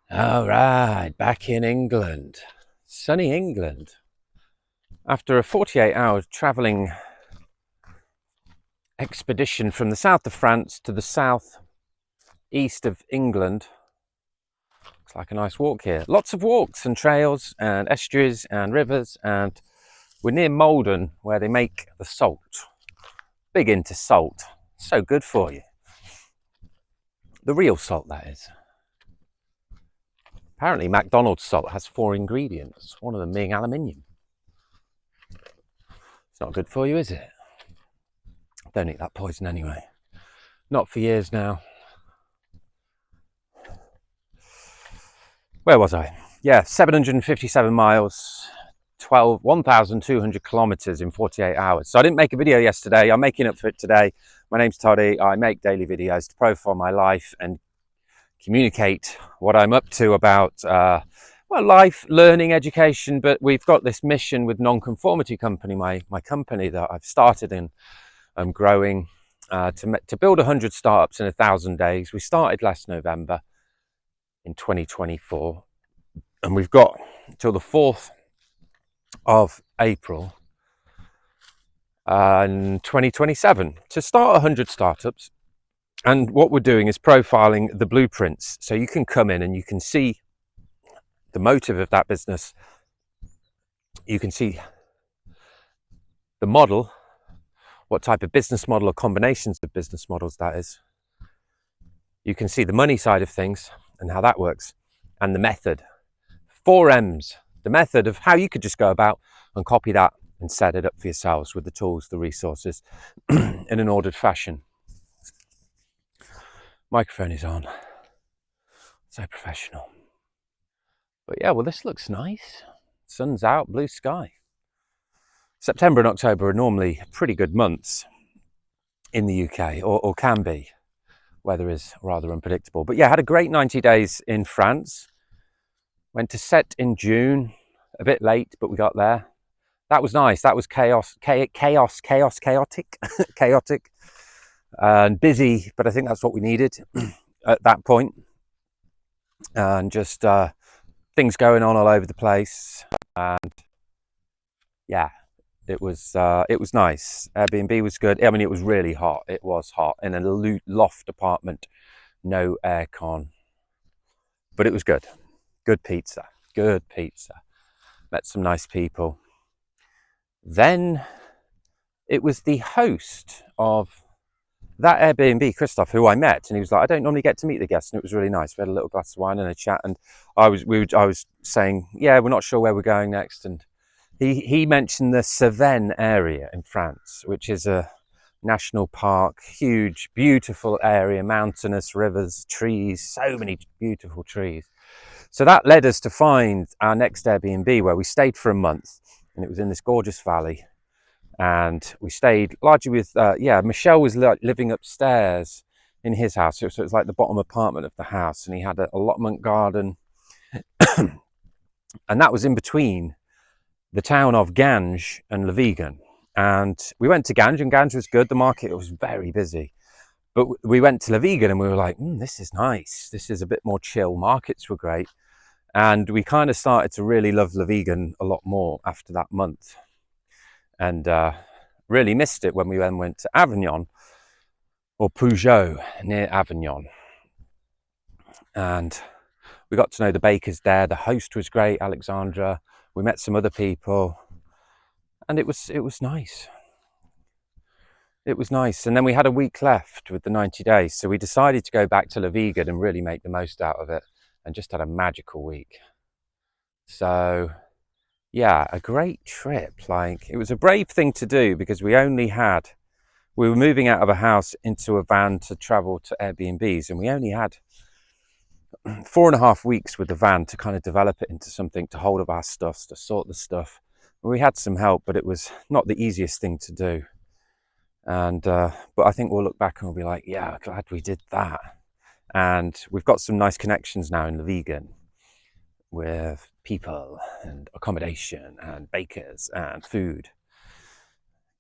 All right, back in England, sunny England. After a 48-hour travelling expedition from the south of France to the south east of England, looks like a nice walk here. Lots of walks and trails and estuaries and rivers, and we're near Malden where they make the salt. Big into salt, so good for you. The real salt, that is. Apparently McDonald's salt has 4 ingredients, one of them being aluminium. It's not good for you, is it? Don't eat that poison anyway. Not for years now. Where was I? Yeah, 757 miles, 1,200 kilometers in 48 hours. So I didn't make a video yesterday. I'm making up for it today. My name's Toddy. I make daily videos to profile my life and communicate what I'm up to about well, life, learning, education. But we've got this mission with Nonconformity Company, my company that I've started and I'm growing to build 100 startups in 1,000 days. We started last November in 2024, and we've got till the 4th of April in 2027 to start 100 startups. And what we're doing is profiling the blueprints, so you can come in and you can see the motive of that business. You can see the model, what type of business model or combinations of business models that is. You can see the money side of things and how that works, and the method. 4 M's, the method of how you could just go about and copy that and set it up for yourselves with the tools, the resources, in an ordered fashion. Microphone is on. So professional. But yeah, well, this looks nice. Sun's out, blue sky. September and October are normally pretty good months in the UK, or can be. Weather is rather unpredictable. But yeah, had a great 90 days in France. Went to Set in June, a bit late, but we got there. That was nice. That was chaotic, chaotic and busy, but I think that's what we needed at that point. And just things going on all over the place. And yeah, it was nice. Airbnb was good. I mean, it was really hot. It was hot in a loft apartment, no aircon, but it was good. Good pizza. Met some nice people. Then it was the host of that Airbnb, Christoph, who I met, and he was like, I don't normally get to meet the guests, and it was really nice. We had a little glass of wine and a chat, and I was saying, yeah, we're not sure where we're going next, and he mentioned the Cevennes area in France, which is a national park, huge, beautiful area, mountainous rivers, trees, so many beautiful trees. So that led us to find our next Airbnb, where we stayed for a month, and it was in this gorgeous valley. And we stayed largely with, Michelle was living upstairs in his house. So it was like the bottom apartment of the house, and he had a allotment garden. And that was in between the town of Ganges and Levigan. And we went to Ganges, and Ganges was good. The market was very busy. But we went to Levigan and we were like, this is nice. This is a bit more chill. Markets were great. And we kind of started to really love Levigan a lot more after that month. And really missed it when we then went to Avignon, or Peugeot, near Avignon. And we got to know the bakers there. The host was great, Alexandra. We met some other people, and it was nice. It was nice. And then we had a week left with the 90 days. So we decided to go back to Levigan and really make the most out of it, and just had a magical week. So yeah, a great trip. Like, it was a brave thing to do, because we were moving out of a house into a van to travel to Airbnbs, and we only had 4.5 weeks with the van to kind of develop it into something, to hold up our stuff, to sort the stuff. We had some help, but it was not the easiest thing to do. And but I think we'll look back and we'll be like, yeah, glad we did that. And we've got some nice connections now in Levigan with people and accommodation and bakers and food.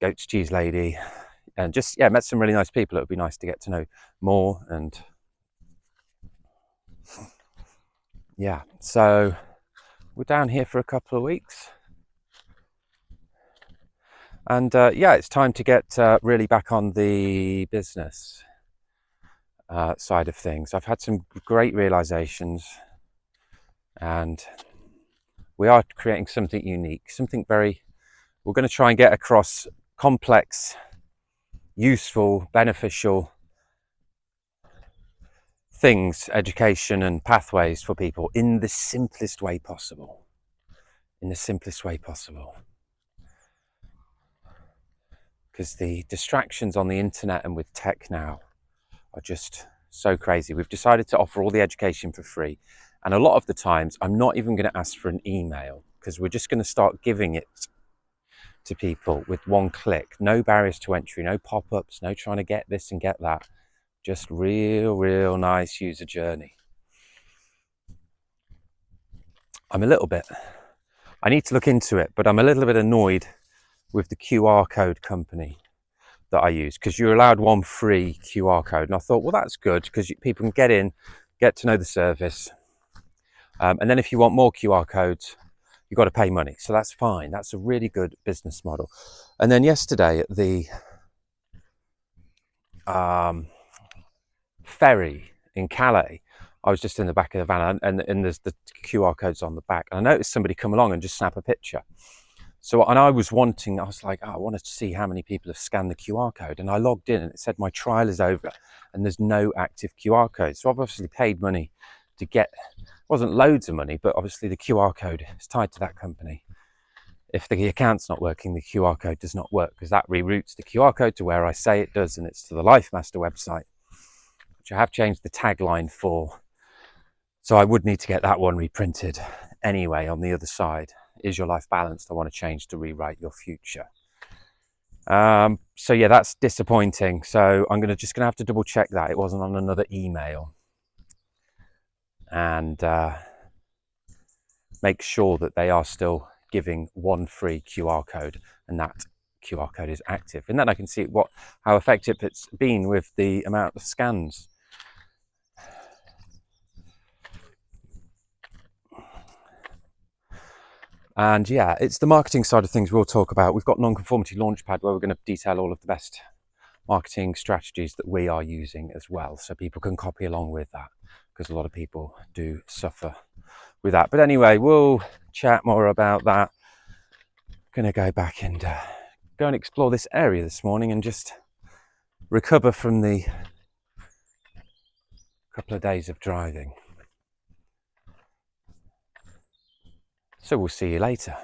Goat's cheese lady, and just, yeah, met some really nice people. It would be nice to get to know more. And yeah, so we're down here for a couple of weeks. And yeah, it's time to get really back on the business side of things. I've had some great realizations, and we are creating something unique, something very, we're going to try and get across complex, useful, beneficial things, education and pathways for people in the simplest way possible. In the simplest way possible. Because the distractions on the internet and with tech now are just so crazy. We've decided to offer all the education for free. And a lot of the times, I'm not even going to ask for an email, because we're just going to start giving it to people with one click. No barriers to entry, no pop-ups, no trying to get this and get that. Just real nice user journey. I need to look into it, but I'm a little bit annoyed with the QR code company that I use, because you're allowed one free QR code. And I thought, well, that's good, because people can get in, get to know the service. And then if you want more QR codes, you've got to pay money. So that's fine. That's a really good business model. And then yesterday at the ferry in Calais, I was just in the back of the van, and there's the QR codes on the back. And I noticed somebody come along and just snap a picture. So, and I was like, oh, I wanted to see how many people have scanned the QR code. And I logged in and it said my trial is over and there's no active QR code. So I've obviously paid money to get, it wasn't loads of money, but obviously the QR code is tied to that company. If the account's not working, the QR code does not work, because that reroutes the QR code to where I say it does, and it's to the LifeMaster website, which I have changed the tagline for. So I would need to get that one reprinted anyway on the other side. Is your life balanced? I want to change to rewrite your future. So yeah, that's disappointing. So I'm just gonna have to double check that it wasn't on another email, and make sure that they are still giving one free QR code, and that QR code is active. And then I can see how effective it's been with the amount of scans. And yeah, it's the marketing side of things we'll talk about. We've got Nonconformity Launchpad, where we're going to detail all of the best marketing strategies that we are using as well, so people can copy along with that, because a lot of people do suffer with that. But anyway, we'll chat more about that. Going to go back and go and explore this area this morning and just recover from the couple of days of driving. So we'll see you later.